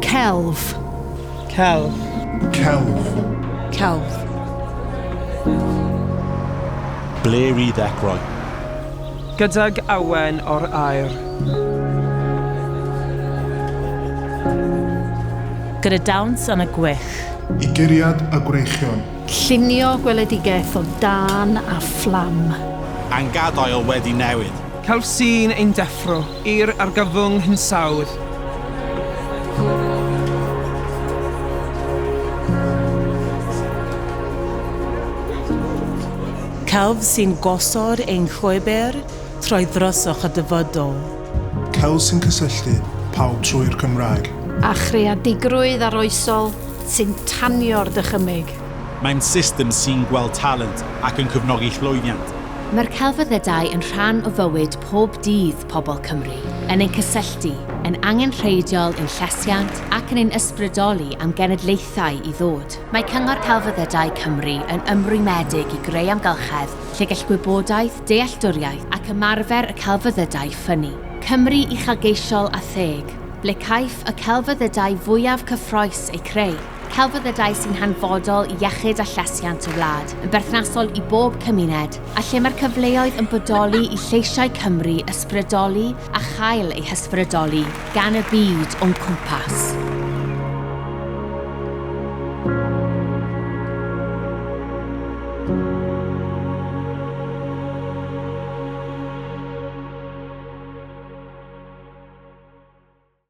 Celf. Celf. Celf. Celf. Bler I ddechrau. Gydag awen o'r aer. Gyda dawns yn y gwych. I guriad a gwreichion. Llunio gweledigaeth o dan a fflam. Angadail wedi newid. Celf sy'n ein deffro i'r argyfwng hinsawdd. Celf sy'n gosod ein llwybr trwy ddroswch y dyfodol. Celf sy'n cysylltu pawb trwy'r Cymraeg. A chreadigrwydd arloesol sy'n tanio'r dychymyg. Mae'n system sy'n gweld talent ac yn cyfnogi llwyddiant. Mae'r celfyddydau yn rhan o fywyd pob dydd pobl Cymru, yn ein cysylltu, yn angenrheidiol ein llesiant ac yn ein ysbrydoli am genedlaethau I ddod. Mae Cyngor Celfyddydau Cymru yn ymrwymedig I greu amgylchedd lle gall gwybodaeth, dealltwriaeth ac ymarfer y celfyddydau ffynnu. Cymru uchelgeisiol a theg, ble caiff y celfyddydau fwyaf cyffroes eu creu. Celfyddydau sy'n hanfodol I iechyd a llesiant y wlad, yn berthnasol I bob cymuned, a lle mae'r cyfleoedd yn bodoli I lleisiau Cymru ysbrydoli a chael eu hysbrydoli gan y byd o'n cwmpas.